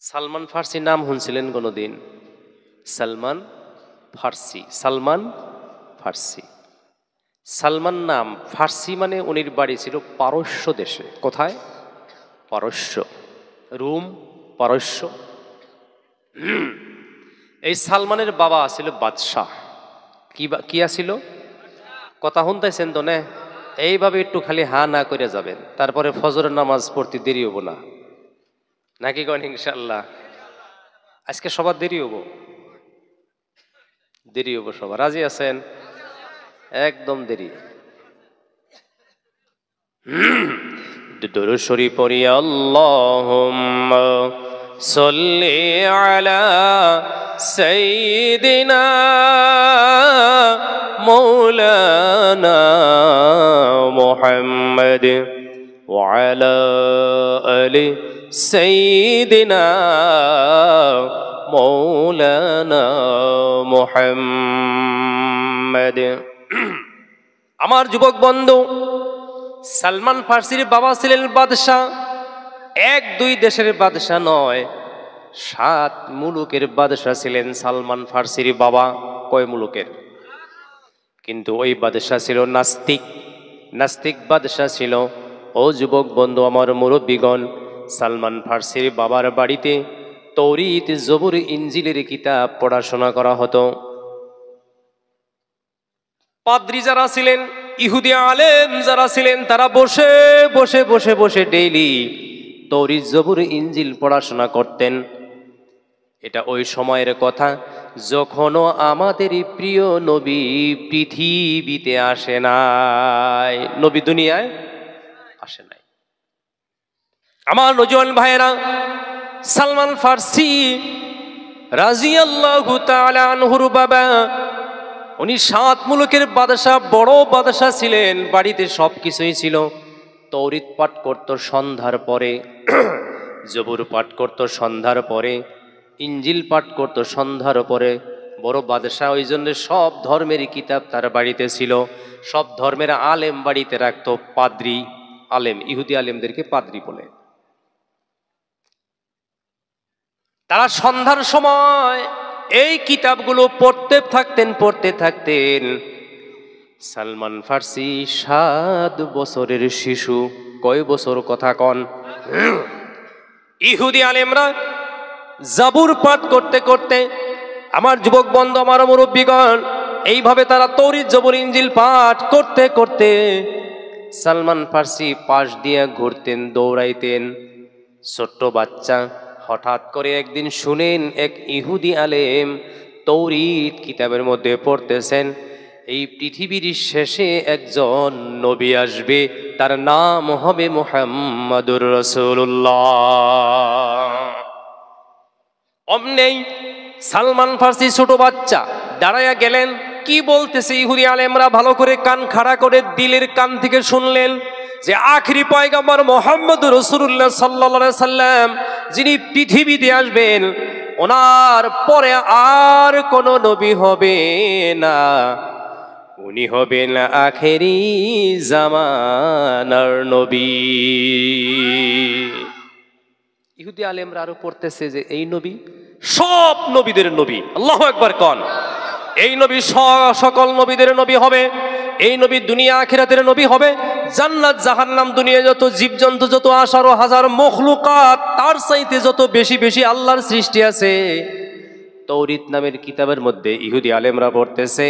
সালমান ফার্সি নাম শুনছিলেন কোনোদিন? সালমান ফার্সি, সালমান ফার্সি। সালমান নাম ফার্সি মানে উনির বাড়ি ছিল পারস্য দেশে। কোথায়? পারস্য, রোম, পারস্য। এই সালমানের বাবা ছিল বাদশাহ। কি আছিল? কথা শুনতেছেন তো না? এইভাবে একটু খালি হা না করে যাবেন, তারপরে ফজরের নামাজ পড়তে দেরি হবো না, নাকি কন? ইনশাল্লাহ আজকে সবার দেরি হবো, দেরি হবো সবার। রাজি আছেন? একদম দেরি। দুরূদ শরীফ পড়ি, আল্লাহুম্মা সাল্লি আলা সাইয়্যিদিনা মাওলানা মুহাম্মদ ওয়া আলা আলি সাইয়্যিদিনা মাওলানা মুহাম্মদ। আমার যুবক বন্ধু, সালমান ফার্সির বাবা ছিলেন বাদশাহ। এক দুই দেশের বাদশাহ নয়, 7 মুলুকের বাদশাহ ছিলেন সালমান ফার্সির বাবা। কয় মুলুকের? কিন্তু ওই বাদশাহ ছিল নাস্তিক, নাস্তিক বাদশাহ ছিল। ও যুবক বন্ধু, আমার মুরব্বীগণ, সালমান ফার্সির বাবার বাড়িতে তৌরিত, জবুর, ইঞ্জিলের কিতাব পড়াশোনা করা হতো। পাদ্রী যারা ছিলেন, ইহুদি আলেম যারা ছিলেন, তারা বসে বসে বসে বসে ডেইলি তৌরিত, জবুর, ইঞ্জিল পড়াশোনা করতেন। এটা ওই সময়ের কথা যখনও আমাদের প্রিয় নবী পৃথিবীতে আসে নাই, নবী দুনিয়ায় আসে নাই। আমার নজওয়ান ভাইয়েরা, সালমান ফার্সি রাদিয়াল্লাহু তাআলা আনহুর বাবা, উনি 7 মুলুকের বাদশাহ, বড় বাদশাহ ছিলেন। বাড়িতে সব কিছুই ছিল। তৌরিত পাঠ করত সন্ধ্যার পরে, জবুর পাঠ করত সন্ধ্যার পরে, ইঞ্জিল পাঠ করত সন্ধ্যার পরে। বড় বাদশাহ, ওই জন্য সব ধর্মের কিতাব তার বাড়িতে ছিল। সব ধর্মের আলেম বাড়িতে রাখত। পাদ্রী আলেম, ইহুদি আলেমদেরকে পাদ্রী বলে। তারা সন্ধ্যার সময় এই কিতাবগুলো পড়তে থাকতেন। সালমান ফার্সি 7 বছরের শিশু। কয় বছর কথা কন? ইহুদি আলেমরা জাবুর পাঠ করতে করতে, আমার যুবক বন্ধু, আমার মুরব্বীগণ, এইভাবে তারা তৌরিত, জবুর, ইঞ্জিল পাঠ করতে করতে সালমান ফার্সি পাশ দিয়ে ঘুরতেন, দৌড়াইতেন। ছোট্ট বাচ্চা হঠাৎ করে একদিন শুনেন এক ইহুদি আলেম তৌরিত কিতাবের মধ্যে পড়তেছেন, এই পৃথিবীর শেষে একজন নবী আসবে, তার নাম হবে মুহাম্মাদুর রাসূলুল্লাহ। অমনেই সালমান ফার্সি ছোট বাচ্চা দাঁড়ায়া গেলেন। কি বলতেছে ইহুদি আলেমরা? ভালো করে কান খাড়া করে দিলের কান থেকে শুনলেন যে আখিরি পয়গম্বর মুহাম্মদুর রাসূলুল্লাহ সাল্লাল্লাহু আলাইহি সাল্লাম, যিনি পৃথিবীতে আসবেন, ওনার পরে আর কোন নবী হবে না, উনি হবেন আখেরি জামানার নবী। ইহুদি আলেমরা আরো পড়তেছে যে এই নবী সব নবীদের নবী। আল্লাহু আকবার কন। এই নবী সকল নবীদের নবী হবে। এই নবী দুনিয়া আখিরাতের নবী হবে। জান্নাত, জাহান্নাম, দুনিয়া যত জীবজন্তু, যত 10,000 মখলুকাত, তার চাইতে যত বেশি বেশি আল্লাহর সৃষ্টি আছে, তৌরিত নামের কিতাবের মধ্যে ইহুদি আলেমরা পড়তেছে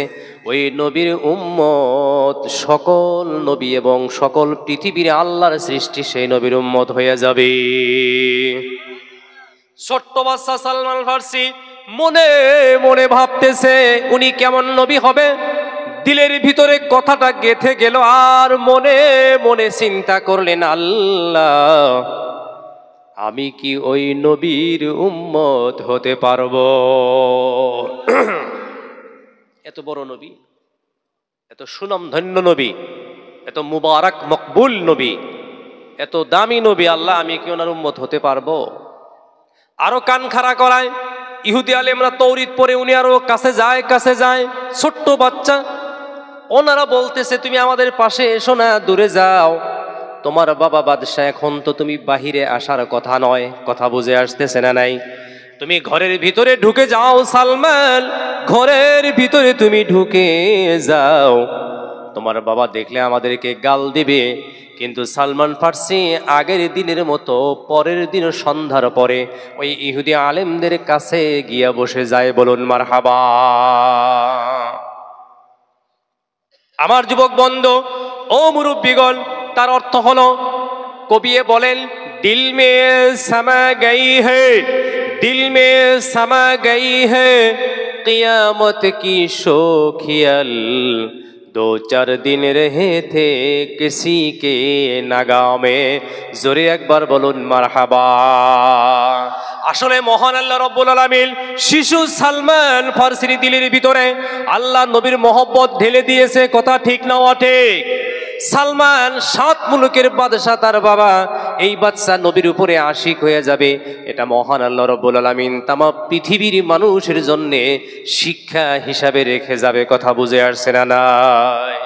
ওই নবীর উম্মত সকল নবী এবং সকল পৃথিবীর আল্লাহর সৃষ্টি সেই নবীর উম্মত হয়ে যাবে। ছোট্ট বাচ্চা সালমান ফার্সি মনে মনে ভাবতেছে উনি কেমন নবী হবে। দিলের ভিতরে কথাটা গেঁথে গেল, আর মনে মনে চিন্তা করলেন, আল্লাহ, আমি কি ওই নবীর উম্মত হতে পারবো? এত বড় নবী, এত সুনামধন্য নবী, এত মুবারক মকবুল নবী, এত দামি নবী, আল্লাহ, আমি কি ওনার উম্মত হতে পারবো? আরো কান খাড়া করায় ইহুদি আলেমরা তৌরিত পড়ে, উনি আরো কাছে যায়। ছোট্ট বাচ্চা, ওনারা বলতেছে তুমি আমাদের পাশে এসো না, দূরে যাও। তোমার বাবা বাদশাহ, এখন তো তুমি বাহিরে আসার কথা নয়, কথা বুঝে আসতেছে না নাই? তুমি ঘরের ভিতরে ঢুকে যাও সালমান, ঘরের ভিতরে তুমি ঢুকে যাও। তোমার বাবা দেখলে আমাদেরকে গাল দিবে। কিন্তু সালমান ফার্সি আগের দিনের মতো পরের দিন সন্ধ্যার পরে ওই ইহুদি আলেমদের কাছে গিয়া বসে যায়। বলুন মারহাবা। আমার যুবক বন্ধু ও মুরব্বিগণ, তার অর্থ হলো, কবিয়ে বলেন, দিল মে সমা গই হে, দিল মে সমা গই হে কিয়ামত কি শোখিয়াল, दो चार दिन रहे थे किसी के नागाह में। জোরে একবার বলুন মারহাবা। আসলে মহান আল্লাহ রব্বুল আলামিন শিশু সালমান ফার্সির দিলের ভিতরে আল্লাহ নবীর মহব্বত ঢেলে দিয়েছে। কথা ঠিক না ঠিক? সালমান 7 মুলুকের বাদশাহ, তার বাবা, এই বাচ্চা নবীর উপরে আশিক হয়ে যাবে। এটা মহান আল্লাহ রব্বুল আলামিন তাম পৃথিবীর মানুষের জন্য শিক্ষা হিসাবে রেখে যাবে। কথা বুঝে আসছে না নাই?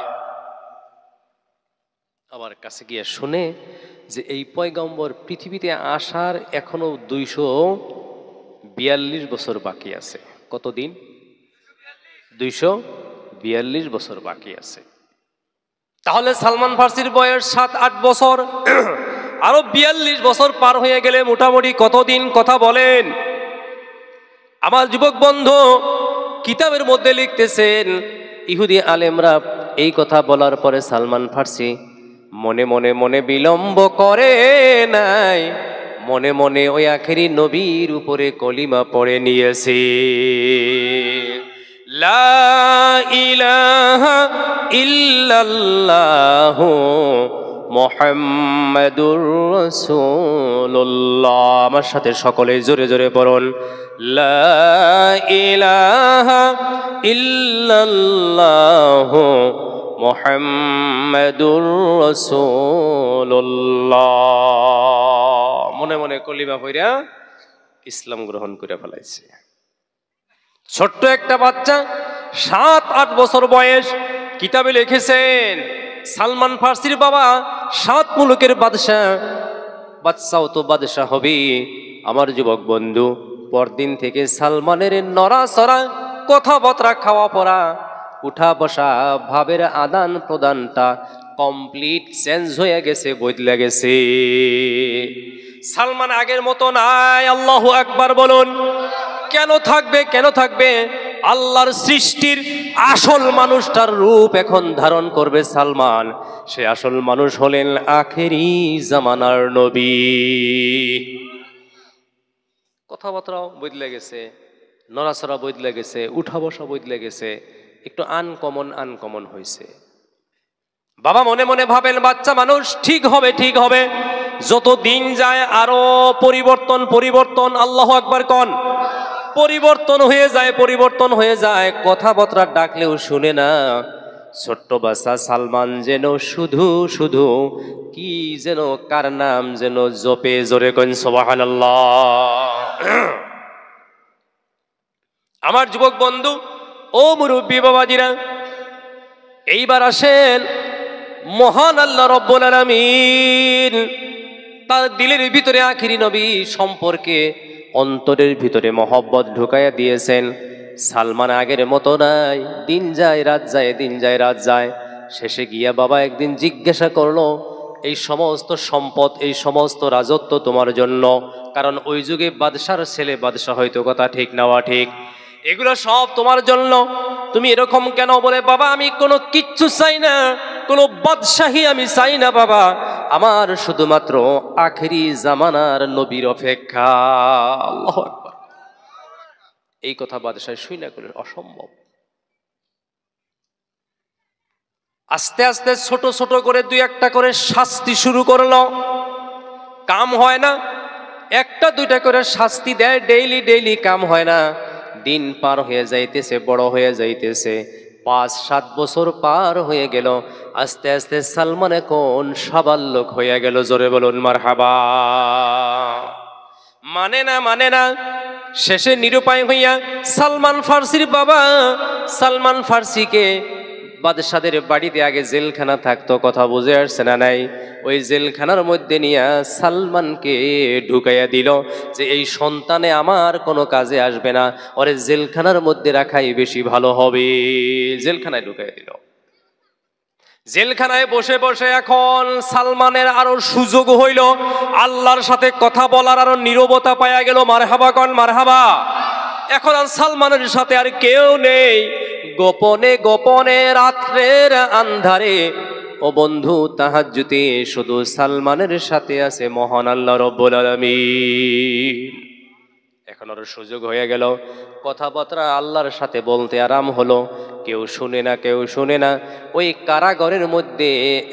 আমার কাছে গিয়ে শুনে যে এই পয়গম্বর পৃথিবীতে আসার এখনো 242 বছর বাকি আছে। কতদিন? 242 বছর বাকি আছে। তাহলে সালমান ফার্সির বয়স 7-8 বছর, আরো 42 বছর পার হয়ে গেলে মোটামুটি কতদিন? কথা বলেন আমার যুবক বন্ধু। কিতাবের মধ্যে লিখতেছেন, ইহুদি আলেমরা এই কথা বলার পরে সালমান ফার্সি মনে মনে মনে বিলম্ব করে নাই, মনে মনে ওই আখেরি নবীর উপরে কলিমা পড়ে নিয়েছে। লা ইলাহা ইল্লাল্লাহু মুহাম্মাদুর রাসূলুল্লাহ। আমার সাথে সকলে জোরে জোরে পড়ুন, লা ইলাহা ইল্লাল্লাহু মুহাম্মাদুর রাসূলুল্লাহ। মনে মনে কলিমা পড়া ইসলাম গ্রহণ করে ফেলাইছে। ছোট্ট একটা বাচ্চা, 7-8 বছর বয়স। কিতাবে লিখেছেন সালমান ফার্সির বাবা 7 মুলুকের বাদশাহ, বাচ্চাও তো বাদশাহ হবে। আমার যুবক বন্ধু, পরদিন থেকে সালমানের নড়াচড়া, কথাবার্তা, খাওয়া পড়া, উঠা বসা, ভাবের আদান প্রদানটা কমপ্লিট চেঞ্জ হয়ে গেছে, বদলে গেছে। সালমান আগের মতো নাই। আল্লাহু আকবার বলুন। কেন থাকবে? কেন থাকবে? আল্লাহর সৃষ্টির আসল মানুষটার রূপ এখন ধারণ করবে সালমান। সে আসল মানুষ হলেন আখেরি জামানার নবী। কথাবার্তাও বদলে গেছে, নড়াচড়া বদলে গেছে, উঠা বসা বদলে গেছে, একটু আনকমন হয়েছে। বাবা মনে মনে ভাবেন বাচ্চা মানুষ, ঠিক হবে ঠিক হবে। যত দিন যায় আরো পরিবর্তন। আল্লাহু আকবার কন। পরিবর্তন হয়ে যায়। কথাবার্তা ডাকলেও শুনে না। ছোট্ট বাচ্চা সালমান যেন শুধু শুধু কি যেন কার নাম যেন জপে। জোরে কন সুবহানাল্লাহ। আমার যুবক বন্ধু ও মুরব্বী বাবাজিরা, এইবার আসেন মহান আল্লাহ রব্বুল আলামিন তার দিলের ভিতরে আখিরি নবী সম্পর্কে অন্তরের ভিতরে মহব্বত ঢুকাইয়া দিয়েছেন। সালমান আগের মতো নাই। দিন যায় রাত যায়, দিন যায় রাত যায়। শেষে গিয়া বাবা একদিন জিজ্ঞাসা করলো, এই সমস্ত সম্পদ, এই সমস্ত রাজত্ব তোমার জন্য? কারণ ওই যুগে বাদশার ছেলে বাদশাহ হয়তো। কথা ঠিক নেওয়া ঠিক? এগুলো সব তোমার জন্য, তুমি এরকম কেন? বলে, বাবা আমি কোনো কিচ্ছু চাই না, কোনো বাদশাহী আমি চাই না বাবা, আমার শুধুমাত্র আখেরি জামানার নবীর অপেক্ষা। আল্লাহু আকবার। এই কথা বাদশাহ শুই না করলেন, অসম্ভব। আস্তে আস্তে ছোট ছোট করে 2-1টা করে শাস্তি শুরু করলো। কাম হয় না, 1টা-2টা করে শাস্তি দেয়, ডেইলি কাম হয় না। দিন পার হয়ে যাইতেছে, বড় হয়ে যাইতেছে। 5-7 বছর পার হয়ে গেল। আস্তে আস্তে সালমান এখন সাবাল্যক হয়ে গেল। জোরে বলুন মারহাবা। মানে না। শেষে নিরুপায় হইয়া সালমান ফার্সির বাবা সালমান ফার্সিকে বাদশাদের বাড়িতে আগে জেলখানা থাকতো, কথা বুঝে আসছে না নাই? ওই জেলখানার মধ্যে নিয়ে সালমানকে ঢুকাইয়া দিল যে এই সন্তানে আমার কোনো কাজে আসবে না, ওরে জেলখানার মধ্যে রাখাই বেশি ভালো হবে। জেলখানায় ঢুকাইয়া দিল। জেলখানায় বসে বসে এখন সালমানের আরো সুযোগ হইল, আল্লাহর সাথে কথা বলার আরো নীরবতা পাওয়া গেল। মারহাবা কন মারহাবা। এখন আর সালমানের সাথে আর কেউ নেই। গোপনে গোপনে রাত্রের আন্ধারে ও বন্ধু তাহাজ্জুদে শুধু সালমানের সাথে আছে মহান আল্লাহ রব্বুল আলামিন। এখন আরো সুযোগ হয়ে গেল, কথাবার্তা আল্লাহর সাথে বলতে আরাম হলো। কেউ শুনে না, কেউ শুনে না। ওই কারাগারের মধ্যে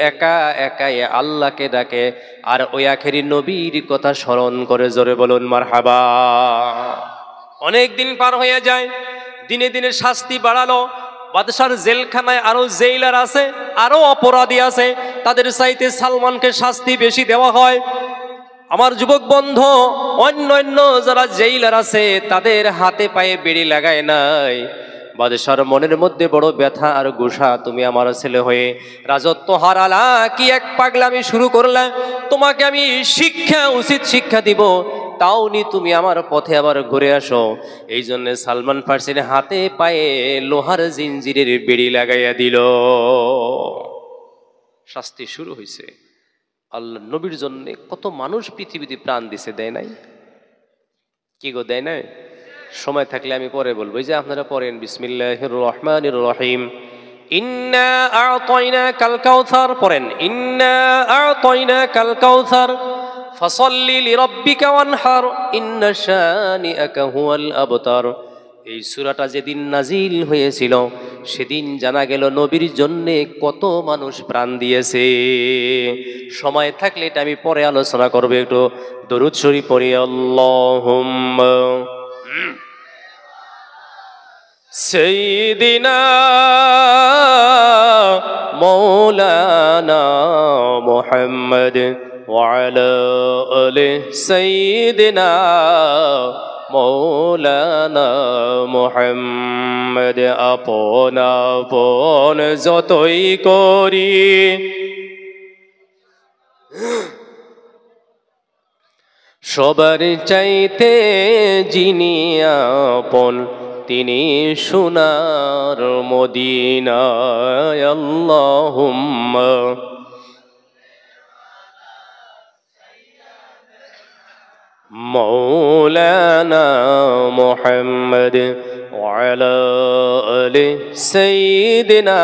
একা একাই আল্লাহকে ডাকে আর ওই আখেরি নবীর কথা স্মরণ করে। জোরে বলুন মারহাবা। অনেক দিন পার হয়ে যায়, দিনে দিনে শাস্তি বাড়ালো। বাদশার জেলখানায় আরো জেইলার আছে, আরো অপরাধী আছে, তাদের চাইতে সালমানকে শাস্তি বেশি দেওয়া হয়। আমার যুবক বন্ধু, অন্যান্য যারা জেইলার আছে তাদের হাতে পায়ে বেড়ি লাগায় নাই। বাদশার মনের মধ্যে বড় ব্যথা আর গুসা, তুমি আমার ছেলে হয়ে রাজত্ব হারালা, কি এক পাগলামি শুরু করলা? তোমাকে আমি শিক্ষা, উচিত শিক্ষা দিব, তাও নি তুমি আমার পথে আবার ঘুরে আসো। এই জন্য সালমান ফার্সির হাতে পায়ে লোহার জিঞ্জিরের বেড়ি লাগাইয়া দিল। শাস্তি শুরু হয়েছে। আল্লাহ নবীর জন্য কত মানুষ পৃথিবীতে প্রাণ দিছে, দেয় নাই? কি গো, দেয় নাই? সময় থাকলে আমি পরে বলবো। এই যে আপনারা পড়েন বিসমিল্লাহির রহমানির রহিম, ইন্না আ'তাইনাকাল কাউসার, পড়েন ইন্না আ'তাইনাকাল কাউসার ফাসাল্লি লিরাব্বিকা ওয়ানহার ইন্না শানিআকা হুয়াল আবতার। এই সূরাটা যেদিন নাজিল হয়েছিল সেদিন জানা গেল নবীর জন্যে কত মানুষ প্রাণ দিয়েছে। সময় থাকলে এটা আমি পরে আলোচনা করব। একটু দরুদ শরীফ পড়ি। আল্লাহুম্মা সাইয়্যিদিনা মাওলানা মুহাম্মদ ওয়া আলা আলি সাইয়্যিদিনা মাওলানা মুহাম্মদ। আপন আপন যতই করি সবার চাইতে যিনি আপন তিনি সোনার মদিনায়। আল্লাহুম্মা মাওলানা মুহাম্মদ ওয়া আলা আলি সাইয়্যিদিনা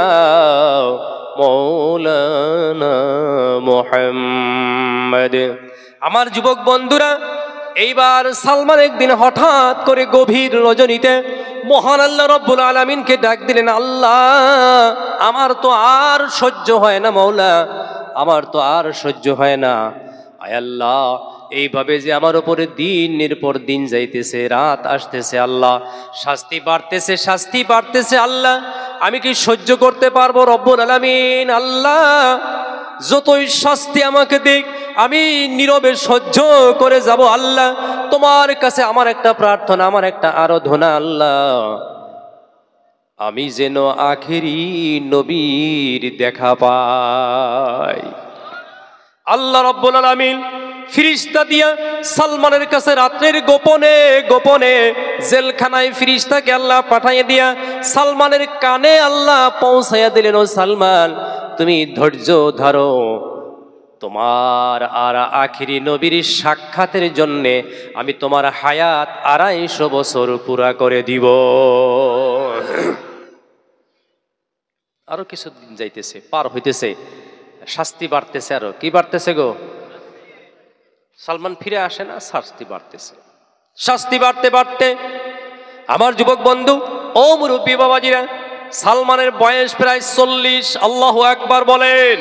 মাওলানা মুহাম্মদ। আমার যুবক বন্ধুরা, এইবার সালমান একদিন হঠাৎ করে গভীর রজনীতে মহান আল্লাহ রব্বুল আলামিনকে ডাক দিলেন, আল্লাহ আমার তো আর সহ্য হয় না, মাওলা আমার তো আর সহ্য হয় না। আয় আল্লাহ, এইভাবে যে আমার উপরে দিনের পর দিন যাইতেছে, রাত আসতেছে, আল্লাহ শাস্তি বাড়তেছে, শাস্তি বাড়তেছে, আল্লাহ আমি কি সহ্য করতে পারবো রব্বুল আলামিন? আল্লাহ যতই শাস্তি আমাকে দিক আমি নীরবে সহ্য করে যাব। আল্লাহ তোমার কাছে আমার একটা প্রার্থনা, আমার একটা আরাধনা, আল্লাহ আমি যেন আখেরি নবীর দেখা পাই। আল্লাহ রব্বুল আলামিন ফিরিস্তা দিয়া সালমানের কাছে রাত্রের গোপনে গোপনে জেলখানায় ফিরিস্তাকে আল্লাহ পাঠাইয়া দিয়া সালমানের কানে আল্লাহ পৌঁছাইয়া দিলেন, ও সালমান তুমি ধৈর্য ধরো, তোমার আর আখিরি নবীর সাক্ষাতের জন্যে আমি তোমার হায়াত 250 বছর পুরা করে দিব। আরো কিছুদিন যাইতেছে, পার হইতেছে, শাস্তি বাড়তেছে। আরো কি বাড়তেছে গো? সালমান ফিরে আসে না, শাস্তি বাড়তেছে। শাস্তি বাড়তে বাড়তে আমার যুবক বন্ধু ও মুরব্বী বাবাজিরা, সালমানের বয়স প্রায় 40। আল্লাহু আকবার বলেন।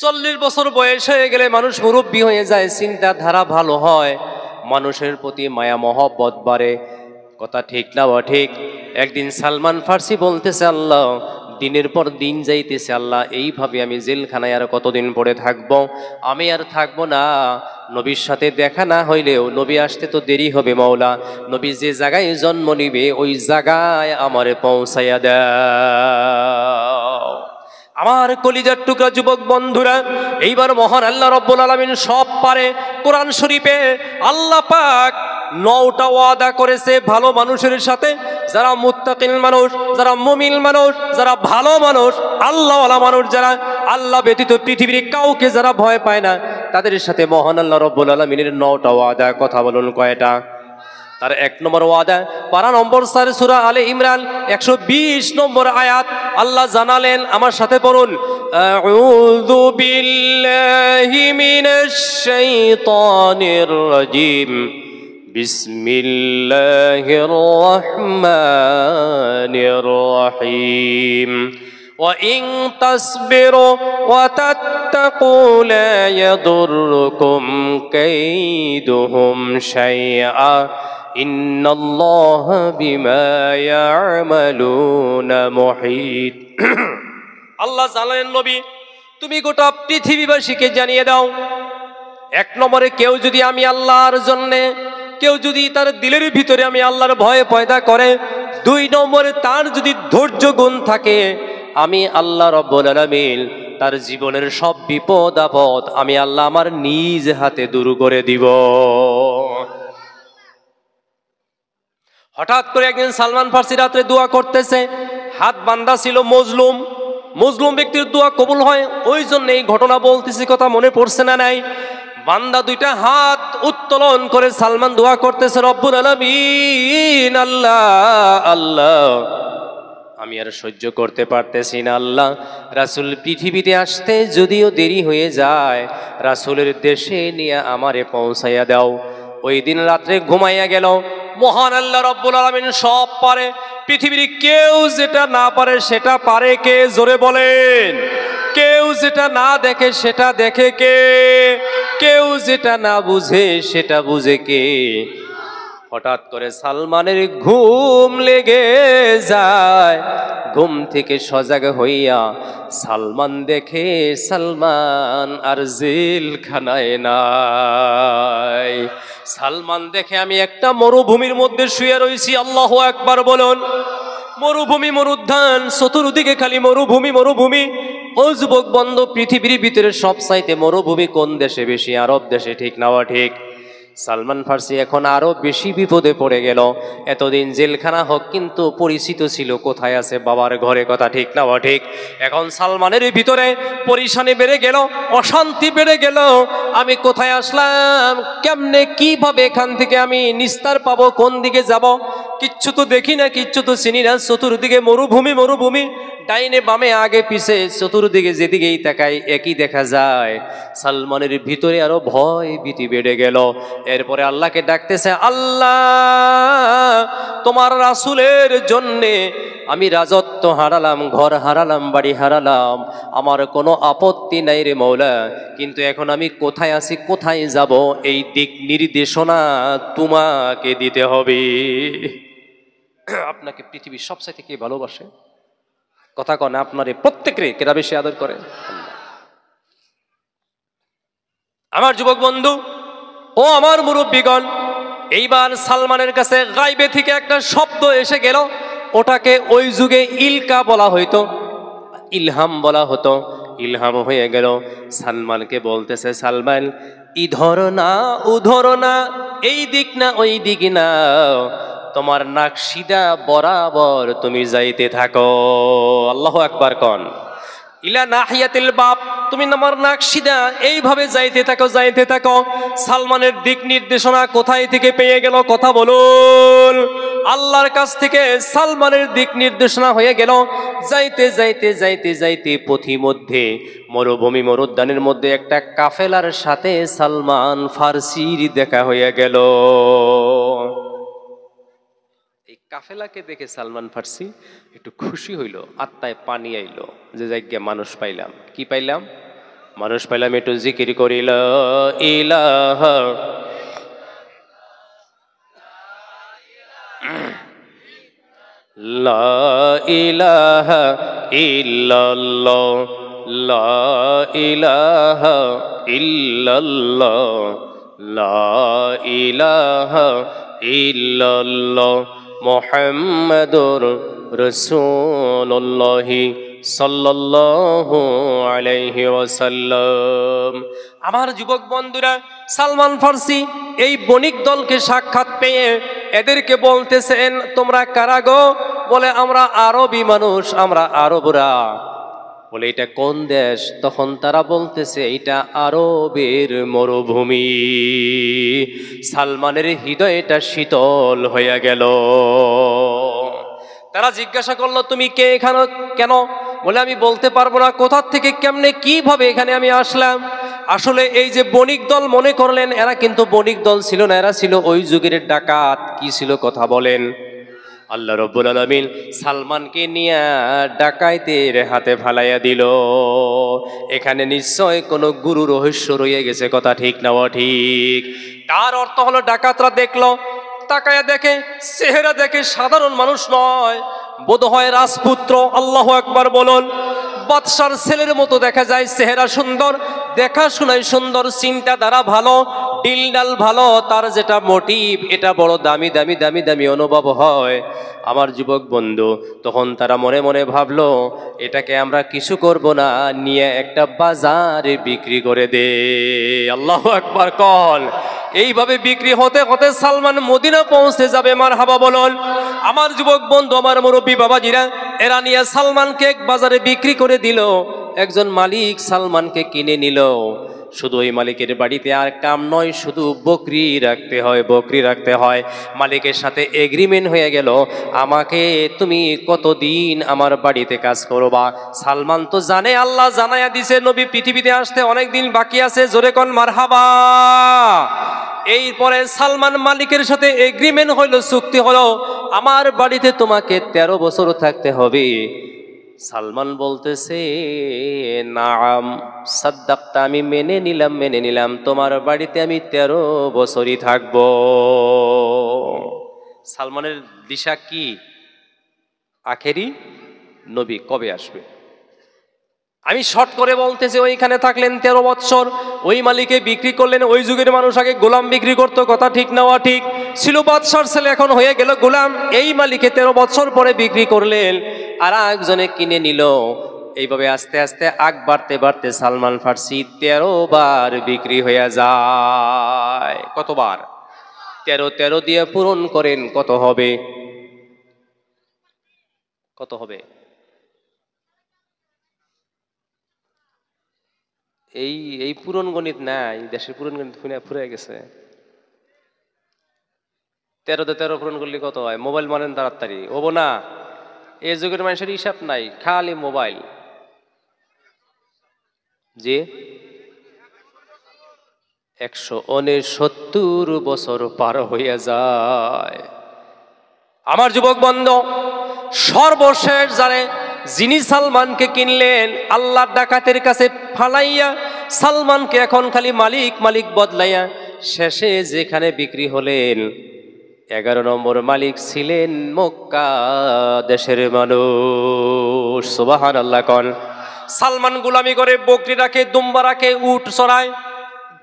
40 বছর বয়স হয়ে গেলে মানুষ মুরব্বী হয়ে যায়, চিন্তাধারা ভালো হয়, মানুষের প্রতি মায়া মহব্বত বাড়ে। কথা ঠিক না বা ঠিক? একদিন সালমান ফার্সি বলতেছে, আল্লাহ দিনের পর দিন যাইতেছে, আল্লাহ এইভাবে আমি জেলখানায় আর কতদিন পরে থাকবো? আমি আর থাকবো না। নবীর সাথে দেখা না হইলেও নবী আসতে তো দেরি হবে, মাওলা নবী যে জায়গায় জন্ম নিবে ওই জায়গায় আমারে পৌঁছাইয়া দাও। আমার কলিজার টুকরা যুবক বন্ধুরা, এইবার মহান আল্লাহ রব্বুল আলামিন সব পারে। কোরআন শরীফে আল্লাহ পাক 9টা ওয়াদা করেছে ভালো মানুষের সাথে, যারা মুত্তাকিন মানুষ, যারা মুমিন মানুষ, যারা ভালো মানুষ, আল্লাহওয়ালা মানুষ, যারা আল্লাহ ব্যতীত পৃথিবীর কাউকে যারা ভয় পায় না, তাদের সাথে মহান আল্লাহ রব্বুল আলামিনের 9টা ওয়াদা। কথা বলুন কয়টা? তার 1 নম্বর ওয়াদা, পারা নম্বর 4 সূরা আলে ইমরান 120 নম্বর আয়াত আল্লাহ জানালেন, আমার সাথে পড়ুন, আউযু বিল্লাহি মিনাশ শাইতানির রাজিম, বিসমিল্লাহির রহমানির রহিম, وَإِن تَصْبِرُوا وَتَتَّقُوا لَا يَضُرُّكُمْ كَيْدُهُمْ شَيْئًا إِنَّ اللَّهَ بِمَا يَعْمَلُونَ مُحِيطٌ। আল্লাহ জানালেন, নবী তুমি গোটা পৃথিবীবাসীকে জানিয়ে দাও, 1 নম্বরে কেউ যদি আমি আল্লাহর জন্যে, কেউ যদি তার দিলের ভিতরে আমি আল্লাহর ভয় পয়দা করে, 2 নম্বরে তার যদি ধৈর্য গুণ থাকে, আমি আল্লাহ রব্বুল আলামিন তার জীবনের সব বিপদ আপদ আমি আল্লাহ আমার নিজ হাতে দূর করে দিব। হঠাৎ করে একদিন সালমান ফার্সি রাত্রে দোয়া করতেছে, হাত বান্ধা ছিল, মজলুম ব্যক্তির দোয়া কবুল হয়, ওই জন্য এই ঘটনা বলতেছি, কথা মনে পড়ছে না নাই? বান্দা 2টা হাত উত্তোলন করে সালমান দোয়া করতেছে, রব্বুল আলামিন, আল্লাহ আল্লাহ আমি আর সহ্য করতে পারতেছি না, আল্লাহ রাসূল পৃথিবীতে আসতে যদিও দেরি হয়ে যায়, রাসূলের দেশে নিয়ে আমারে পৌঁছাইয়া দাও। ওই দিন রাত্রে ঘুমাইয়া গেল। মহান আল্লাহ রব্বুল আলামিন সব পারে, পৃথিবীর কেউ যেটা না পারে সেটা পারে কে? জোরে বলেন। কেউ যেটা না দেখে সেটা দেখে কে? কেউ যেটা না বুঝে সেটা বুঝে কে? হঠাৎ করে সালমানের ঘুম লেগে যায়, ঘুম থেকে সজাগ হইয়া সালমান দেখে সালমান আর জেলখানায় নাই। সালমান দেখে আমি একটা মরুভূমির মধ্যে শুয়ে রয়েছি। আল্লাহু আকবার বলুন। মরুভূমি, মরুদ্যান, চতুর্দিকে খালি মরুভূমি মরুভূমি। ও যুবক বন্ধু, পৃথিবীর ভিতরে সবচাইতে মরুভূমি কোন দেশে বেশি? আরব দেশে, ঠিক না ঠিক? সালমান ফার্সি এখন আরো বেশি বিপদে পড়ে গেল। এতদিন জেলখানা হোক কিন্তু পরিচিত ছিল কোথায় আছে? বাবার ঘরে, কথা ঠিক না ঠিক? এখন সালমানের ভিতরে পরিশানি বেড়ে গেল, অশান্তি বেড়ে গেল। আমি কোথায় আসলাম? কেমনে কিভাবে এখান থেকে আমি নিস্তার পাবো? কোন দিকে যাব? কিচ্ছু তো দেখি না, কিচ্ছু তো চিনি না। চতুর্দিকে মরুভূমি মরুভূমি, ডাইনে বামে আগে পিছে চতুর্দিকে যেদিকেই তাকাই একই দেখা যায়। সালমানের ভিতরে আরো ভয় ভীতি বেড়ে গেল। এরপরে আল্লাহকে ডাকতেছে, আল্লাহ তোমার রাসূলের জন্যে আমি রাজত্ব হারালাম, ঘর হারালাম, বাড়ি হারালাম, আমার কোনো আপত্তি নাই রে মৌলা, কিন্তু এখন আমি কোথায় আছি, কোথায় যাব, এই দিক নির্দেশনা তোমাকে দিতে হবে। আপনাকে পৃথিবীর সবচাইতে কে ভালোবাসে? কথা কন, আপনারে প্রত্যেকরে কেরা বেশি আদর করে? আমার যুবক বন্ধু ও আমার মুরব্বীগণ, এইবার সালমানের কাছে গায়বে থেকে একটা শব্দ এসে গেল। ওটাকে ওই যুগে ইলকা বলা হইতো, ইলহাম বলা হতো। ইলহাম হয়ে গেল। সালমানকে বলতেছে, সালমান ইধর না উধর না, এই দিক না ওই দিক না, তোমার নাক সিধা বরাবর তুমি যাইতে থাকো। আল্লাহু আকবার কন। ইলা নাহিয়াতিল বাপ, তুমি আমার নাক সিধা এইভাবে যাইতে থাকো, যাইতে থাকো। সালমানের দিক নির্দেশনা কোথায় থেকে পেয়ে গেল? কথা বলুন। আল্লাহর কাছ থেকে সালমানের দিক নির্দেশনা হয়ে গেল। যাইতে যাইতে যাইতে যাইতে পথিমধ্যে মরুভূমি মরুদ্যানের মধ্যে একটা কাফেলার সাথে সালমান ফার্সির দেখা হয়ে গেল। কাফেলাকে দেখে সালমান ফার্সি একটু খুশি হইল, আত্মায় পানি আইলো, যে জায়গায় মানুষ পাইলাম। কি পাইলাম? মানুষ পাইলাম। একটু জিকির করিল, ইলাহা লা ইলাহা ইল্লাল্লাহ, লা ইলাহা ইল্লাল্লাহ, লা ইলাহা ইল্লাল্লাহ মুহাম্মাদুর রাসূলুল্লাহ সাল্লাল্লাহু আলাইহি ওয়াসাল্লাম। আমার যুবক বন্ধুরা, সালমান ফার্সি এই বণিক দলকে সাক্ষাৎ পেয়ে এদেরকে বলতেছেন, তোমরা কারা গো? বলে আমরা আরবি মানুষ, আমরা আরবরা। বলে এটা কোন দেশ? তখন তারা বলতেছে এটা আরবের মরুভূমি। সালমানের হৃদয়টা শীতল হয়ে গেল। তারা জিজ্ঞাসা করলো, তুমি কে, এখানে কেন? বলে আমি বলতে পারবো না, কোথা থেকে কেমনে কিভাবে এখানে আমি আসলাম। আসলে এই যে বণিক দল মনে করলেন, এরা কিন্তু বণিক দল ছিল না, এরা ছিল ওই যুগের ডাকাত। কি ছিল কথা বলেন? আল্লাহ রাব্বুল আলামিন সালমানকে নিয়ে ডাকাইতের হাতে ফালাইয়া দিল। এখানে নিশ্চয় কোনো গুরু রহস্য রয়ে গেছে, কথা ঠিক না ঠিক? তার অর্থ হলো ডাকাতরা দেখলো, তাকায়া দেখে, চেহারা দেখে সাধারণ মানুষ নয়, বোধহয় রাজপুত্র। আল্লাহু আকবার বলুন। বাদশার ছেলের মতো দেখা যায়, চেহারা সুন্দর, দেখাশোনায় সুন্দর, চিন্তাধারা ভালো, ডিলডাল ভালো, তার যেটা মোটিভ এটা বড় দামি দামি দামি দামি অনুভব হয়। আমার যুবক বন্ধু, তখন তারা মনে মনে ভাবলো, এটাকে আমরা কিছু করব না, নিয়ে একটা বাজারে বিক্রি করে দে। আল্লাহু আকবার কল। এইভাবে বিক্রি হতে হতে সালমান মদিনা পৌঁছে যাবে। মারহাবা বলুন। আমার যুবক বন্ধু, আমার মুরব্বী বাবাজিরা, এরা নিয়ে সালমানকে এক বাজারে বিক্রি করে দিল। একজন মালিক সালমানকে কিনে নিল। শুধু ওই মালিকের বাড়িতে আর কাম নয়, শুধু বকরি রাখতে হয়, বকরি রাখতে হয়। মালিকের সাথে এগ্রিমেন্ট হয়ে গেল, আমাকে তুমি কতদিন আমার বাড়িতে কাজ করবা। সালমান তো জানে, আল্লাহ জানায়া দিছে নবী পৃথিবীতে আসতে অনেক দিন বাকি আছে। জোরে কোন মারহাবা। এরপরে সালমান মালিকের সাথে এগ্রিমেন্ট হইলো, চুক্তি হলো, আমার বাড়িতে তোমাকে 13 বছর থাকতে হবে। সালমান বলতেছে, নাম সাদ্দাক্তা, আমি মেনে নিলাম, তোমার বাড়িতে আমি 13 বছরই থাকব। সালমানের দিশা কি? আখেরি নবী কবে আসবে। আমি শর্ট করে বলতেছি, ওইখানে থাকলেন 13 বছর, ওই মালিকে বিক্রি করলেন। ওই যুগের মানুষ আগে গোলাম বিক্রি করতো, কথা ঠিক না ঠিক? ছিল বাদশার ছেলে, এখন হয়ে গেল গোলাম। এই মালিকে 13 বছর পরে বিক্রি করলেন, আর একজনে কিনে নিল। এইভাবে আস্তে আস্তে আগ বাড়তে বাড়তে সালমান ফার্সি 13 বার বিক্রি হয়ে যায়। কতবার? 13 দিয়ে পূরণ করেন, কত হবে? কত হবে? এই পূরণ গণিত নাই, দেশের পূরণ গণিত ফুরে গেছে। 13 তে 13 পূরণ করলে কত হয়? মোবাইল মানেন তাড়াতাড়ি হবো না। এই যুগের মানুষের হিসাব নাই, খালি মোবাইল। যে 169 বছর পার হইয়া যায়। আমার যুবক বন্ধু, সর্বশেষ জানে যিনি সালমানকে কিনলেন, আল্লাহর ডাকাতের কাছে ফালাইয়া সালমানকে এখন খালি মালিক মালিক বদলাইয়া শেষে যেখানে বিক্রি হলেন, 11 নম্বর মালিক ছিলেন মক্কা দেশের মানুষ। সুবহানাল্লাহ কোন। সালমান গোলামি করে, বকরি রাখে, দুম্বা রাখে, উট চড়ায়,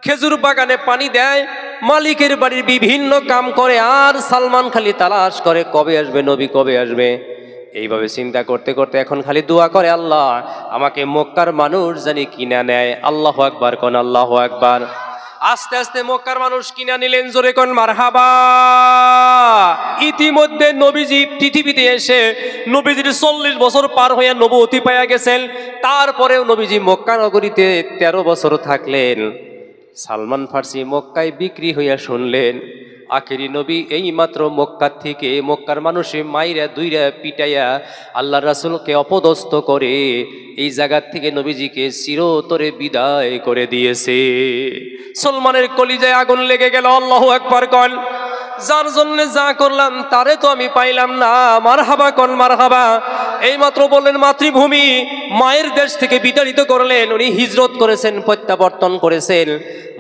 খেজুর বাগানে পানি দেয়, মালিকের বাড়ির বিভিন্ন কাম করে। আর সালমান খালি তালাশ করে কবে আসবে নবী, কবে আসবে। এইভাবে চিন্তা করতে করতে এখন খালি দোয়া করে, আল্লাহ আমাকে মক্কার মানুষ জানি কিনা নেয়। আল্লাহু আকবার কোন, আল্লাহু আকবার। আস্তে আস্তে মক্কার মানুষ কিনা নিলেন। জোরে কোন মারহাবা। ইতিমধ্যে নবীজি পৃথিবীতে এসে নবীজির 40 বছর পার হইয়া নবুয়তি পাইয়া গেছেন। তারপরেও নবীজি মক্কা নগরীতে 13 বছর থাকলেন। সালমান ফার্সি মক্কায় বিক্রি হইয়া শুনলেন, আখেরি নবী এই মাত্র মক্কা থেকে, মক্কার মানুষে মাইরা দুইরা পিটাইয়া আল্লাহ রাসূলকে অপদস্থ করে এই জায়গা থেকে নবীজিকে চিরতরে বিদায় করে দিয়েছে। সালমানের কলিজায় আগুন লেগে গেল। আল্লাহু আকবার কোন। যার জন্য যা করলাম তারে তো আমি পাইলাম না। মারহাবা কোন, মারহাবা। এই মাত্র বললেন মাতৃভূমি, মায়ের দেশ থেকে বিতাড়িত করলেন। উনি হিজরত করেছেন, প্রত্যাবর্তন করেছেন,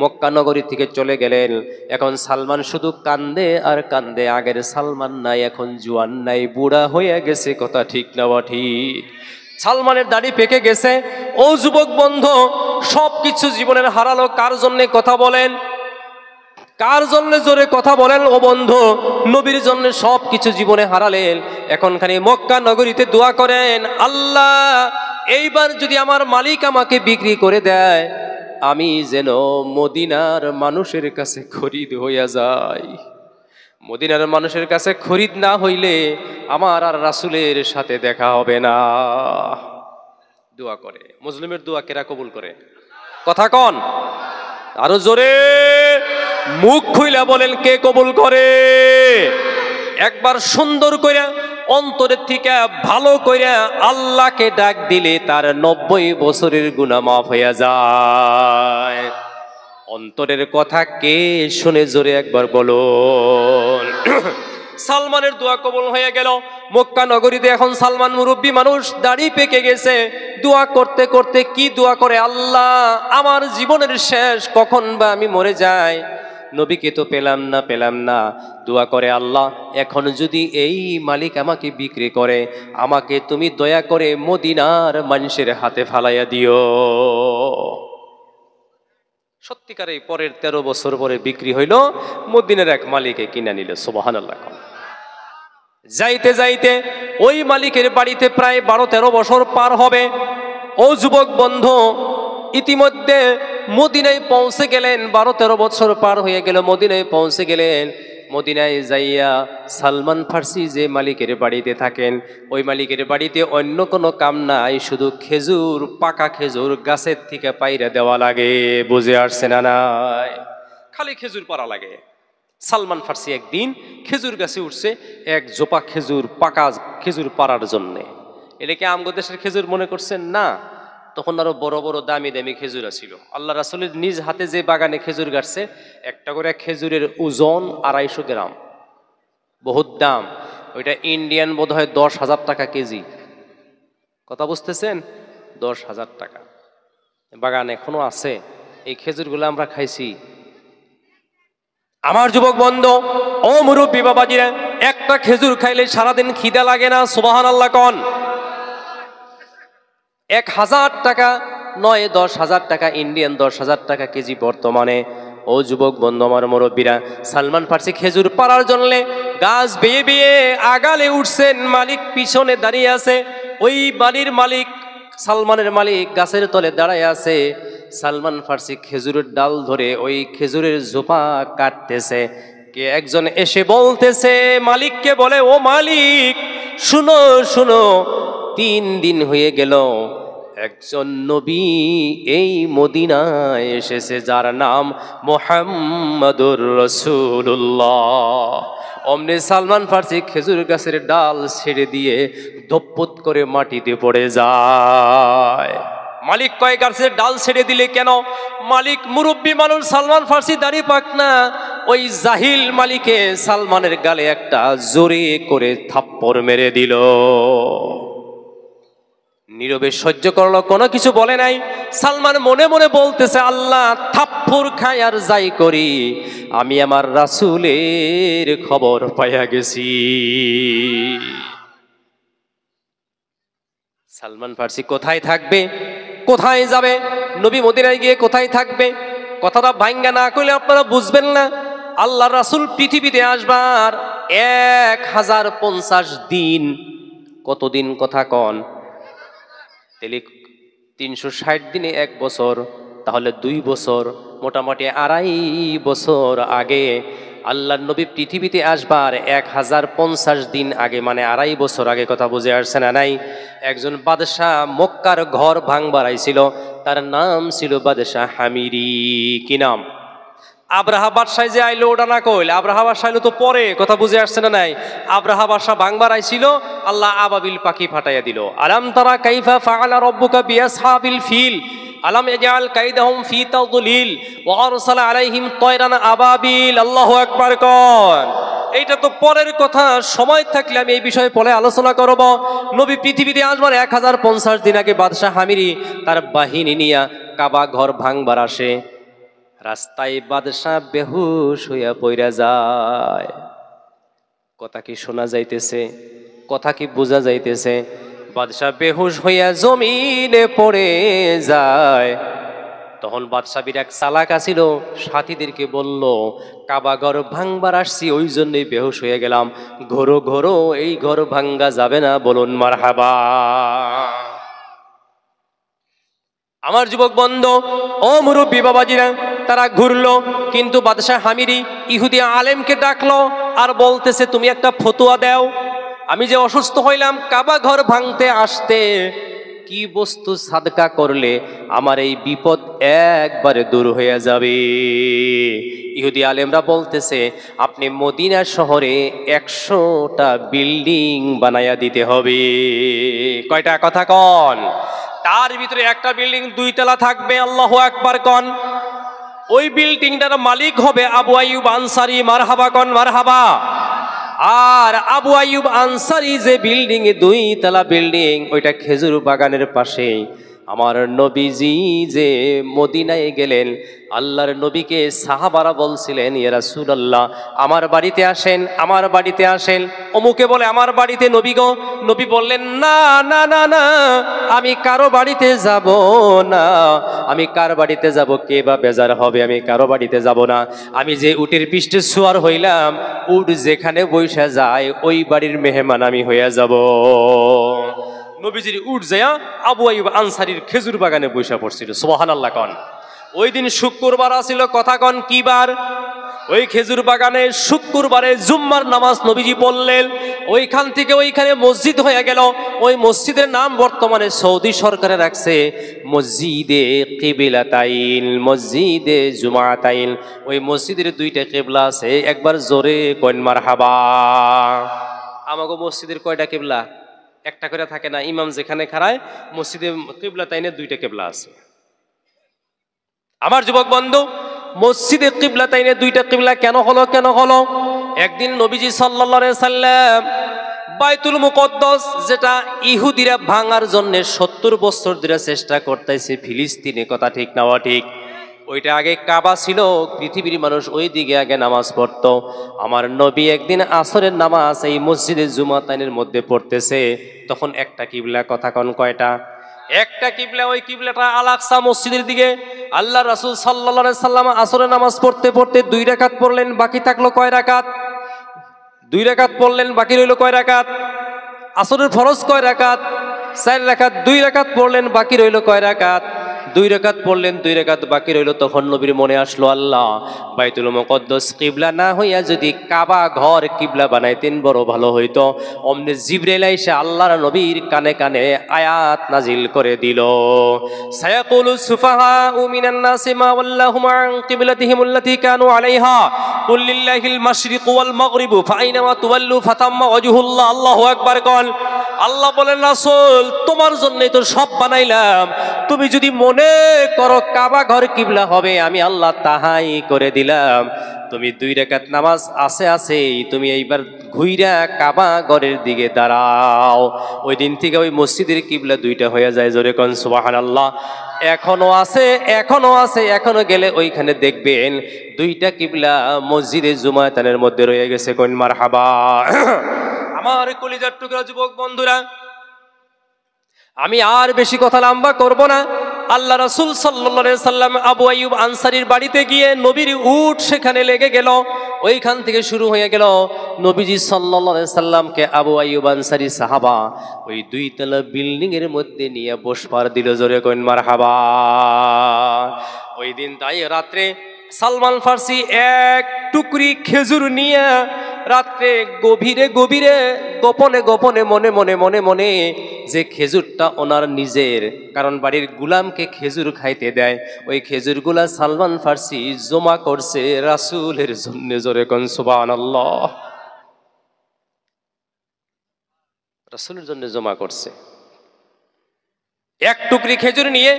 মক্কা নগরী থেকে চলে গেলেন। এখন সালমান শুধু কান্দে আর কান্দে। আগের সালমান নাই, এখন জোয়ান নাই, বুড়া হয়ে গেছে, কথা ঠিক না ঠিক? সালমানের দাড়ি পেকে গেছে। ও যুবক বন্ধু, সবকিছু জীবনের হারালো, কার জন্য কথা বলেন? কার জন্য জোরে কথা বলেন? ও বন্ধু, নবীর জন্য সব কিছু জীবনে হারালেন। এখন খানি মক্কা নগরীতে দোয়া করেন, আল্লাহ এইবার যদি আমার মালিক আমাকে বিক্রি করে দেয়, আমি যেন মদিনার মানুষের কাছে খরিদ হইয়া যাই। মদিনার মানুষের কাছে খরিদ না হইলে আমার আর রাসূলের সাথে দেখা হবে না। দোয়া করে, মুসলিমের দোয়া কেরা কবুল করে? কথা কন আরো জোরে, মুখ খুইলা বলেন কে কবুল করে? একবার সুন্দর কইরা অন্তরের থেকে ভালো কইরা আল্লাহকে ডাক দিলে তার 90 বছরের গুনাহ মাফ হইয়া যায়। অন্তরের কথা কে শুনে জোরে একবার বলুন। সালমানের দোয়া কবুল হয়ে গেল। মক্কা নগরীতে এখন সালমান মুরব্বী মানুষ, দাড়ি পেকে গেছে। দোয়া করতে করতে কি দোয়া করে, আল্লাহ আমার জীবনের শেষ কখন বা আমি মরে যাই, নবীকে তো পেলাম না। দোয়া করে, আল্লাহ এখন যদি এই মালিক আমাকে বিক্রি করে, আমাকে তুমি দয়া করে মদিনার মানুষের হাতে ফালাইয়া দিও। সত্যিকার এই পরের 13 বছর পরে বিক্রি হইল, মদিনার এক মালিকে কিনা নিল। সুবহানাল্লাহ। যাইতে যাইতে ওই মালিকের বাড়িতে প্রায় 12-13 বছর পার হবে। ও যুবক বন্ধু, ইতিমধ্যে মদিনায় পৌঁছে গেলেন। 12-13 বছর পার হয়ে গেল, মদিনায় পৌঁছে গেলেন। মদিনায় যাইয়া সালমান ফার্সি যে মালিকের বাড়িতে থাকেন, ওই মালিকের বাড়িতে অন্য কোনো কাম নাই, শুধু খেজুর, পাকা খেজুর গাছের থেকে পাইরা দেওয়া লাগে। বুঝে আসছে না? নাই, খালি খেজুর পাড়া লাগে। সালমান ফার্সি একদিন খেজুর গাছে উঠছে, এক জোপা খেজুর, পাকা খেজুর পাড়ার জন্যে। এটাকে আমগো দেশের খেজুর মনে করছেন? না, তখন আরো বড় বড় দামি দামি খেজুর ছিল। আল্লাহ রাসূলের নিজ হাতে যে বাগানে খেজুর গাছছে, একটা করে খেজুরের ওজন 250 গ্রাম, বহুত দাম। ওইটা ইন্ডিয়ান বোধ হয় 10,000 টাকা কেজি। কথা বুঝতেছেন? 10,000 টাকা। বাগান এখনো আছে, এই খেজুরগুলো আমরা খাইছি। আমার যুবক বন্ধু, ও মুরব্বী বাবাজিরা, একটা খেজুর খাইলে সারাদিন খিদা লাগে না? সুবহানাল্লাহ কন। 1,000 টাকা নয়, 10,000 টাকা, ইন্ডিয়ান 10,000 টাকা কেজি বর্তমানে। ও যুবক বন্ধু, আমার মুরব্বীরা, সালমান ফার্সি খেজুর পাড়ার জন্য গাছ বেয়ে বেয়ে আগালে উঠছেন। মালিক পিছনে দাঁড়িয়ে আছে। ওই বাড়ির মালিক, সালমানের মালিক, গাছের তলে দাঁড়ায় আছে। সালমান ফার্সি খেজুরের ডাল ধরে ওই খেজুরের জোপা কাটতেছে। কে একজন এসে বলতেছে, মালিককে বলে, ও মালিক শুনো শুনো, 3 দিন হয়ে গেল একজন নবী এই মদিনায় এসেছে, যার নাম মুহাম্মাদুর রাসূলুল্লাহ। অমনি সালমান ফার্সি খেজুর গাছের ডাল ছেড়ে দিয়ে ধপ্পত করে মাটিতে পড়ে যায়। মালিক কয়, গাছের ডাল ছেড়ে দিলে কেন? মালিক মুরব্বী মানুষ, সালমান ফার্সি দাড়ি পাক না। ওই জাহিল মালিকে সালমানের গালে একটা জোরে করে থাপ্পড় মেরে দিল। নীরবে সহ্য করলো, কোনো কিছু বলে নাই। সালমান মনে মনে বলতেছে, আল্লাহ থাপ্পড় খাই আর যাই করি, আমি আমার রাসূলের খবর পাইয়া গেছি। সালমান ফার্সি কোথায় থাকবে, কোথায় যাবে? নবী মদিনায় গিয়ে কোথায় থাকবে? কথাটা ভাঙ্গা না কইলে আপনারা বুঝবেন না। আল্লাহ রাসূল পৃথিবীতে আসবার 1050 দিন। কতদিন কথা কন? তাহলে 360 দিনে 1 বছর, তাহলে 2 বছর, মোটামুটি 2.5 বছর আগে আল্লাহর নবী পৃথিবীতে আসবার 1050 দিন আগে, মানে 2.5 বছর আগে। কথা বুঝে আসছে না? নাই, একজন বাদশাহ মক্কার ঘর ভাঙবার আইছিল। তার নাম ছিল বাদশাহ হামিরি। কি নাম? আব্রাহা বাদশাহ যে আইলো ওটা না কইলে, আব্রাহা বাদশাহ আইলো তো পরে। কথা বুঝে আসছে না? নাই, আব্রাহা বাদশাহ ভাঙবার আইছিল, আল্লাহ আবাবিল পাখি ফাটাইয়া দিল। আলাম তারা কাইফা ফাআলা রাব্বুকা বিআসহাবিল ফিল আলাম ইয়াজআল কাইদাহুম ফি তাদলিল ওয়া আরসালা আলাইহিম তায়রান আবাবিল। আল্লাহু আকবার কন। এইটা তো পরের কথা, সময় থাকলে আমি এই বিষয়ে পরে আলোচনা করব। নবী পৃথিবীতে আসবার 1050 দিন আগে বাদশাহ হামিরি তার বাহিনী নিয়ে কাবা ঘর ভাঙবার আসে। রাস্তায় বাদশাহ বেহুশ হইয়া পইরা যায়। কথা কি শোনা যাইতেছে? কথা কি বোঝা যাইতেছে? বাদশাহ বেহুশ হইয়া জমিনে পড়ে যায়। তখন বাদশাহীর এক চালাক আছিল, সাথীদেরকে বলল, কাবাঘর ভাঙবার আসছি, ওই জন্যই বেহুশ হয়ে গেলাম। ঘোরো ঘোরো, এই ঘর ভাঙ্গা যাবে না, বলুন মারহাবা। আমার যুবক বন্ধু ও মুরব্বী বাবাজিরা, তারা ঘুরলো, কিন্তু বাদশাহ হামিরি ইহুদি আলেমকে ডাকলো আর বলতেছে, তুমি একটা ফতোয়া দাও, আমি যে অসুস্থ হইলাম কাবা ঘর ভাঙতে আসতে কি বস্তু সাদকা করলে আমার এই বিপদ একবারে দূর হয়ে যাবে? ইহুদি আলেমরা বলতেছে, আপনি মদিনা শহরে 100টা বিল্ডিং বানায়া দিতে হবে। কয়টা কথা কন? তার ভিতরে একটা বিল্ডিং 2 তলা থাকবে। আল্লাহু আকবার কন। ওই বিল্ডিংটার মালিক হবে আবু আইয়ুব আনসারী। মারহাবা কন, মারহাবা। আর আবু আইয়ুব আনসারী যে বিল্ডিং, 2 তলা বিল্ডিং, ওইটা খেজুর বাগানের পাশে। আমার নবীজি যে মদিনায় গেলেন, আল্লাহর নবীকে সাহাবারা বলছিলেন, ইয়া রাসূলুল্লাহ আমার বাড়িতে আসেন, আমার বাড়িতে আসেন। অমুকে বলে, আমার বাড়িতে নবী গো। নবী বললেন, না না না না, আমি কারো বাড়িতে যাব না। আমি কার বাড়িতে যাব? কে বা বেজার হবে? আমি কারো বাড়িতে যাব না। আমি যে উটের পৃষ্ঠে সওয়ার হইলাম, উট যেখানে বৈশা যায় ওই বাড়ির মেহমান আমি হইয়া যাব। নবীজির উট যায়া আবু আইয়ুব আনসারীর খেজুর বাগানে বৈশা পড়ছিল। সুবহানাল্লাহ কন। ওই দিন শুক্রবার আছিল। কথা কন, কি বার? ওই খেজুর বাগানে শুক্রবারে জুম্মার নামাজ নবীজি পড়লেন। ওইখান থেকে ওইখানে মসজিদ হয়ে গেল। ওই মসজিদের নাম বর্তমানে সৌদি সরকারে রাখছে মসজিদে কিবলাতাইন, মসজিদে জুমাতাইন। ওই মসজিদের 2টা কিবলা আছে। একবার জোরে কইন মারহাবা। আমাগো মসজিদের কয়টা কিবলা? একটা করে থাকে না? ইমাম যেখানে খাড়ায় মসজিদে কিবলাতাইনে 2টা কিবলা আছে। আমার যুবক বন্ধু, মসজিদে কিবলাতাইনে 2টা কিবলা কেন হলো? কেন হলো? একদিন নবীজি সাল্লাল্লাহু আলাইহি সাল্লাম বাইতুল মুকদ্দাস, যেটা ইহুদিরা ভাঙার জন্য 70 বছর ধরে চেষ্টা করতেছে ফিলিস্তিনে, কথা ঠিক না ঠিক? ওইটা আগে কাবা ছিল, পৃথিবীর মানুষ ওই দিকে আগে নামাজ পড়তো। আমার নবী একদিন আসরের নামাজ এই মসজিদে জুমাতাইনের মধ্যে পড়তেছে, তখন একটা কিবলা। কথা কন, কয়টা? একটা কিবলা। ওই কিবলাটা আল আকসা মসজিদের দিকে। আল্লাহ রাসূল সাল্লাল্লাহু আলাইহি সাল্লাম আসরের নামাজ পড়তে পড়তে 2 রাকাত পড়লেন, বাকি থাকলো কয় রাকাত? 2 রাকাত পড়লেন, বাকি রইল কয় রাকাত? আসরের ফরজ কয় রাকাত? 4 রাকাত। 2 রাকাত পড়লেন, বাকি রইল কয় রাকাত? 2 রাকাত পড়লেন, 2 রাকাত বাকি রইল। তখন নবীর মনে আসলো, আল্লাহ বাইতুল মুকদ্দাস কিবলা না হইয়া যদি কাবা ঘর কিবলা বানাইতেন বড় ভালো হইতো। অমনি জিবরাইল আইসা আল্লাহর নবীর কানে কানে আয়াত নাজিল করে দিল, সায়াকুলু সুফাহাউ মিনান নাসি মা ওয়াল্লাহুম আন কিবলাতিহিম আল্লাতী কানু আলাইহা কুল লিল্লাহিল মাশরিকু ওয়াল মাগরিবু ফাআইনামা তুওয়াল্লু ফাতাম্মা ওয়াজহুল্লাহ। আল্লাহু আকবার কন। আল্লাহ বলেন, রাসূল তোমার জন্যই তো সব বানাইলাম, তুমি যদি মনে করো কাবা ঘর কিবলা হবে, আমি আল্লাহ তাহাই করে দিলাম। তুমি 2 রাকাত নামাজ আছে তুমি এইবার ঘুইরা কাবা ঘরের দিকে দাঁড়াও। ওই দিন থেকে ওই মসজিদের কিবলা 2টা হয়ে যায়। জোরে কোন সুবহানাল্লাহ। এখনো আছে, এখনো আছে। এখনো গেলে ওইখানে দেখবেন 2টা কিবলা মসজিদে জুমাতানের মধ্যে রয়ে গেছে। কোন মারহাবা। আমার কলিজার টুকরা যুবক বন্ধুরা, আমি আর বেশি কথা লম্বা করব না। আল্লাহ রাসূল সাল্লাল্লাহু আলাইহি সাল্লাম আবু আইয়ুব আনসারীর বাড়িতে গিয়ে নবীর উট সেখানে লেগে গেল। ওইখান থেকে শুরু হয়ে গেল। নবীজি সাল্লাল্লাহু আলাইহি সাল্লামকে আবু আইয়ুব আনসারী সাহাবা ওই 2 তলা বিল্ডিং এর মধ্যে নিয়ে বসবার দিল। জোরে কইন মারহাবা। ওই দিন তাই রাত্রে সালমান ফার্সি এক টুকরি খেজুর নিয়ে রাত্রে গভীরে গভীরে গোপনে গোপনে মনে মনে মনে মনে যে খেজুরটা ওনার নিজের, কারণ বাড়ির গুলামকে খেজুর খাইতে দেয়, ওই খেজুরগুলা সালমান ফার্সি জমা করছে রাসূলের জন্য। জোরে কোন সুবহানাল্লাহ। রাসূলের জন্য জমা করছে। এক টুকরি খেজুর নিয়ে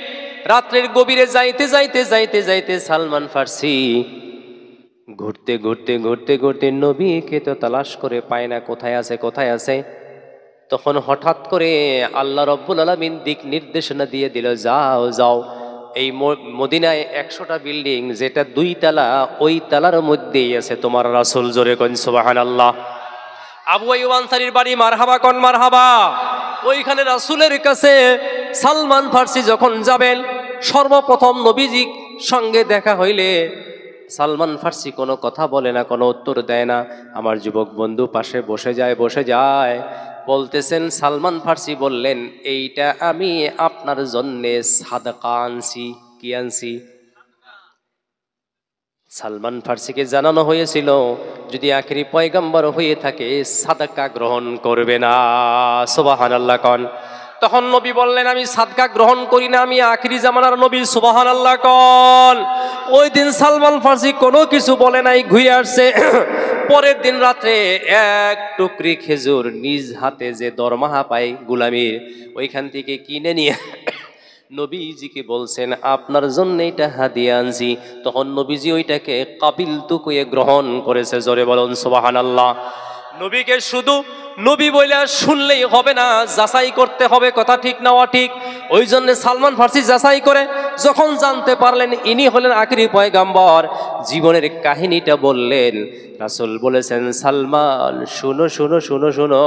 রাত্রের গভীরে যাইতে যাইতে যাইতে যাইতে সালমান ফার্সি ঘুরতে ঘুরতে ঘুরতে ঘুরতে নবীকে তো তালাশ করে পায় না, কোথায় আছে কোথায় আছে। তখন হঠাৎ করে আল্লাহ রব্বুল আলামিন দিক নির্দেশনা দিয়ে দিল, যাও যাও এই মদিনায় 100টা বিল্ডিং, যেটা 2 তলা, ওই তলার মধ্যেই আছে তোমার রাসূল। জোরে কোন সুবহানাল্লাহ। আবু আইয়ুব আনসারীর বাড়ি। মারহাবা কোন মারহাবা। ওইখানে রাসূলের কাছে সালমান ফার্সি যখন যাবেন, সর্বপ্রথম নবীজির সঙ্গে দেখা হইলে সালমান ফার্সি কোনো কথা বলে না, কোনো উত্তর দেয় না। আমার যুবক বন্ধু পাশে বসে যায় বলতেছেন, সালমান ফার্সি বললেন, এইটা আমি আপনার জন্যে সাদাকা আনছি। কি আনছি? সালমান ফার্সিকে জানানো হয়েছিল, যদি আখেরি পয়গম্বর হয়ে থাকে সাদাকা গ্রহণ করবে না। সুবহানাল্লাহ কন। তখন নবী বললেন, আমি সাদকা গ্রহণ করি না, আমি আখেরি জামানার নবী। সুবহানাল্লাহ কন। ওই দিন সালমান ফার্সি কোনো কিছু বলে নাই, ঘুরে আসছে। পরের দিন রাত্রে এক টুকরি খেজুর নিজ হাতে যে দরমাহা পায় গুলামির, ওইখান থেকে কিনে নিয়ে নবীজিকে বলছেন, আপনার জন্য এটা হাদিয়া আনছি। তখন নবীজি ওইটাকে কাবিল তুকুয়ে গ্রহণ করেছে। জোরে বলুন সুবহানাল্লাহ। নবীকে শুধু নবী বইলা শুনলেই হবে না, যাচাই করতে হবে, কথা ঠিক না ঠিক। ওই জন্য সালমান ফার্সি যাচাই করে যখন জানতে পারলেন ইনি হলেন আখেরি পয়গম্বর, জীবনের কাহিনীটা বললেন। রাসূল বলেছেন, সালমান শুনো শুনো শুনো শুনো,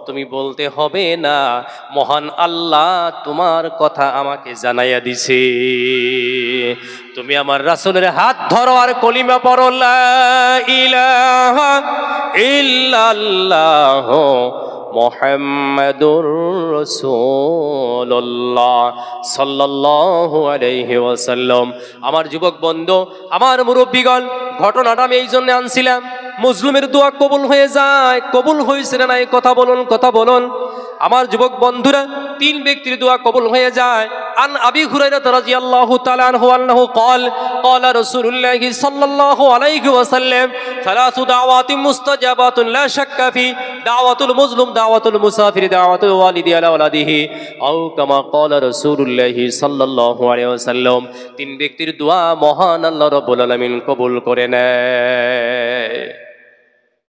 তুমি বলতে হবে না, মহান আল্লাহ তোমার কথা আমাকে জানাইয়া দিছে। তুমি আমার রাসূলের হাত ধরো আর কলিমা পড়ো, লা ইলাহা ইল্লাল্লাহ মুহাম্মাদুর রাসূলুল্লাহ সাল্লাল্লাহু আলাইহি ওয়াসাল্লাম। আমার যুবক বন্ধু, আমার মুরব্বীগণ, ঘটনাটা আমি এই জন্য আনছিলাম, মুসলিমের দোয়া কবুল হয়ে যায়। কবুল হয়েছে না এই কথা বলুন, কথা বলুন। আমার যুবক বন্ধুরা, তিন ব্যক্তির দোয়া কবুল হয়ে যায়। আন আবি হুরায়রা রাদিয়াল্লাহু তাআলা আনহু আন্নাহু قال قال رسول الله صلى الله عليه وسلم ثلاث دعوات مستجابات لا شك في دعوة المظلوم دعوة المسافر دعوة الوالد على ولده أو كما قال رسول الله صلى الله عليه وسلم। তিন ব্যক্তির দোয়া মহান আল্লাহ রাব্বুল আলামিন কবুল করে নেয়।